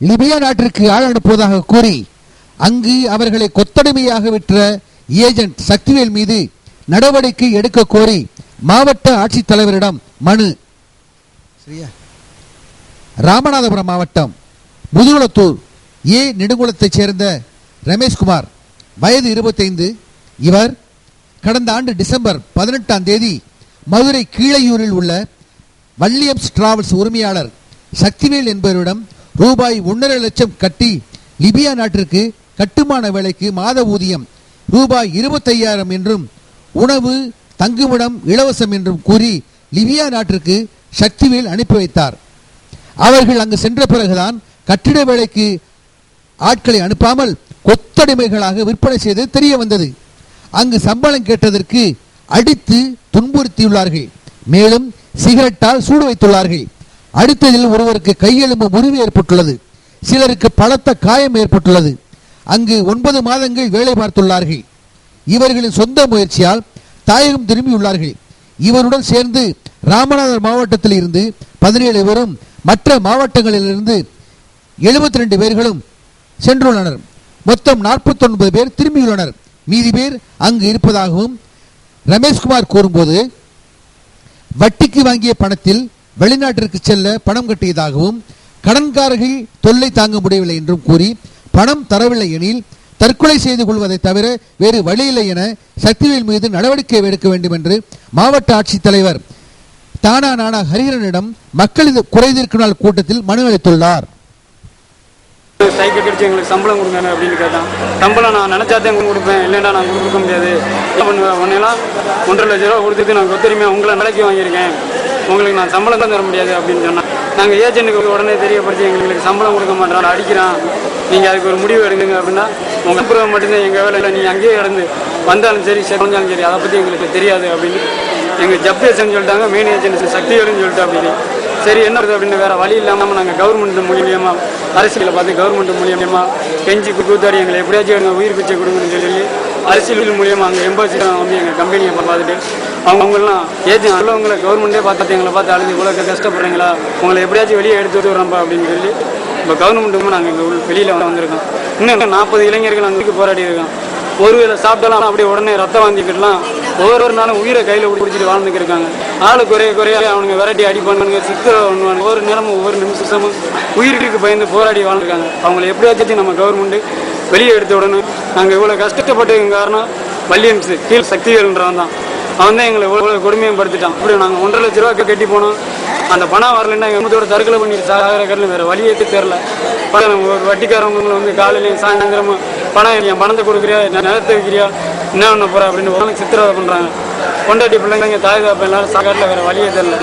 Libya நாட்டிற்கு ஆள் அனுப்புவதாக கூறி அங்கு அவர்களை கொத்தடிமையாக விற்ற ஏஜென்ட் சக்திவேல் மீது நடவடிக்கை எடுக்க கோரி மாவட்ட ஆட்சித்தலைவரிடம் மனு. ராமநாதபுரம் மாவட்டம் முதுகுளத்தூர் ஏ நெடுங்குளத்தைச் சேர்ந்த ரமேஷ்குமார், வயது 25. இவர் கடந்த ஆண்டு டிசம்பர் 18ஆம் தேதி மதுரை கீழையூரில் உள்ள வல்லியம்ஸ் டிராவல்ஸ் உரிமையாளர் சக்திவேல் என்பவரிடம் ரூபாய் 1.5 லட்சம் கட்டி லிபியா நாட்டிற்கு கட்டுமான வேலைக்கு மாத ஊதியம் ரூபாய் 25,000 என்றும் உணவு தங்குமிடம் இலவசம் என்றும் கூறி லிபியா நாட்டிற்கு சக்திவேல் அனுப்பி வைத்தார். அவர்கள் அங்கு சென்ற பிறகுதான் கட்டிட வேலைக்கு ஆட்களை அனுப்பாமல் கொத்தடிமைகளாக விற்பனை செய்து தெரிய வந்தது. அங்கு சம்பளம் கேட்டதற்கு அடித்து துன்புறுத்தியுள்ளார்கள். மேலும் சிகரெட்டால் சூடு வைத்துள்ளார்கள். அடுத்ததில் ஒருவருக்கு கையெலும்பு முறிவு ஏற்பட்டுள்ளது. சிலருக்கு பலத்த காயம் ஏற்பட்டுள்ளது. அங்கு 9 மாதங்கள் வேலை பார்த்துள்ளார்கள். இவர்களின் சொந்த முயற்சியால் தாயகம் திரும்பியுள்ளார்கள். இவருடன் சேர்ந்து ராமநாதபுரம் மாவட்டத்தில் இருந்து 17 பேரும் மற்ற மாவட்டங்களிலிருந்து 72 பேர்களும் சென்றுள்ளனர். மொத்தம் 49 பேர் திரும்பியுள்ளனர். மீதி பேர் அங்கு இருப்பதாகவும் ரமேஷ்குமார் கூறும்போது, வட்டிக்கு வாங்கிய பணத்தில் வெளிநாட்டிற்கு செல்ல பணம் கட்டியதாகவும் கடன்காரர்கள் தொல்லை தாங்க முடியவில்லை என்றும் கூறி பணம் தரவில்லை எனில் தற்கொலை செய்து கொள்வதை தவிர வேறு வழியில்லை என சக்திவேல் மீது நடவடிக்கை எடுக்க வேண்டும் என்று மாவட்ட ஆட்சித்தலைவர் தானா நானா ஹரிஹரனிடம் மக்கள் குறைதீர்க்கும் நாள் கூட்டத்தில் மனு அளித்துள்ளார். சைக்கிள் கடிச்சு எங்களுக்கு சம்பளம் கொடுங்க அப்படின்னு கேட்டான். சம்பளம் நான் நினைச்சாதான் கொடுப்பேன், இல்லைன்னா நான் கொடுக்க முடியாது. என்ன பண்ணுவேன், ஒன்னெல்லாம் 1.5 லட்ச ரூபா கொடுத்துட்டு நான் கொத்தரிமையாக உங்களை விலைக்கு வாங்கியிருக்கேன், உங்களுக்கு நான் சம்பளம் தான் தர முடியாது அப்படின்னு சொன்னேன். நாங்கள் ஏஜென்ட்டுக்கு உடனே தெரியப்படுத்தி எங்களுக்கு சம்பளம் கொடுக்க மாட்டேன், அடிக்கிறான், நீங்கள் அதுக்கு ஒரு முடிவு எடுங்க அப்படின்னா உங்கள் அப்புறம் மட்டும்தான் எங்கள் வேலையில் நீங்கள் அங்கேயே கிடந்து வந்தாலும் சரி செஞ்சாலும் சரி அதை பற்றி எங்களுக்கு தெரியாது அப்படின்னு எங்கள் ஜப்தேசன் சொல்லிட்டாங்க. மெயின் ஏஜென்சி சக்திவேல்னு சொல்லிட்டு அப்படின்னு சரி என்ன இருக்குது அப்படின்னு வேறு வழி இல்லாமல் நாங்கள் கவர்மெண்ட் மூலியமாக அரசியலை பார்த்து கவர்மெண்ட் மூலியமாக கெஞ்சி கூத்தாடி எங்களை எப்படியாச்சும் எங்கள் உயிர் பிச்சை கொடுங்கன்னு சொல்லி அரசியல் மூலியமாக அங்கே எம்பாசி வந்து எங்கள் கம்பெனியை பார்த்துட்டு அவங்கெல்லாம் ஏஜென்ட் உள்ளவங்களை கவர்மெண்ட்டே பார்த்துட்டு எங்களை பார்த்து அழிஞ்சு இவ்வளோ கஷ்டப்படுறீங்களா, உங்களை எப்படியாச்சும் வெளியே எடுத்து விடுறோம்ப்பா அப்படின்னு சொல்லி இப்போ கவர்மெண்ட்டுக்கும் நாங்கள் இங்கே வெளியில் வந்திருக்கோம். இன்னும் 40 இளைஞர்கள் அங்கே போராடி இருக்கோம். ஒரு வேளை சாப்பிட்டாலும் அப்படியே உடனே ரத்தம் வாந்திக்கிட்டலாம். ஒவ்வொரு நாளும் உயிரை கையில் பிடிச்சிட்டு வாழ்ந்துக்கு இருக்காங்க. ஆளு குறைய அவனுங்க விரட்டி அடிப்பானுங்க, சித்திர பண்ணுவாங்க. ஒவ்வொரு நேரமும் ஒவ்வொரு நிமிஷமும் உயிருக்கு பயந்து போராடி வாழ்ந்துருக்காங்க. அவங்களை எப்படியாச்சும் நம்ம கவர்மெண்ட்டு வெளியே எடுத்து விடணும். நாங்கள் இவ்வளோ கஷ்டப்பட்டதுக்கு காரணம் வல்லியம்ஸ் கீழ் சக்திவேல்ன்றவன் தான். அவன் தான் எங்களை இவ்வளோ கொடுமையும் படுத்திட்டான். அப்படி நாங்கள் 1.5 லட்ச ரூபா கட்டி போனோம். அந்த பணம் வரலன்னா எங்கள் குடும்பத்தோட தற்கொலை பண்ணிட்டு சாகிற கட்டில் வேறு வழியே தெரில. ஒரு வட்டிக்காரவங்களை வந்து காலையிலையும் சாயந்தரமும் என் பணத்தை கொடுக்குறியா, நிலத்தை வைக்கிறியா, என்ன பண்ண போகிறா அப்படின்னு ஒரு நாளைக்கு சித்திரவதை பண்ணுறாங்க. கொண்டாட்டி பிள்ளைங்க தாய் தாப்பா எல்லாரும் சாக்காட்டில் வேறு வழியே தெரியல.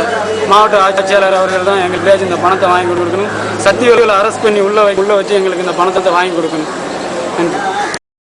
மாவட்ட ஆட்சியாளர் அவர்கள் தான் எங்களுக்கு இந்த பணத்தை வாங்கி கொடுக்கணும். சக்திவேல்களை அரெஸ்ட் பண்ணி உள்ள வச்சு எங்களுக்கு இந்த பணத்தை வாங்கி கொடுக்கணும். நன்றி.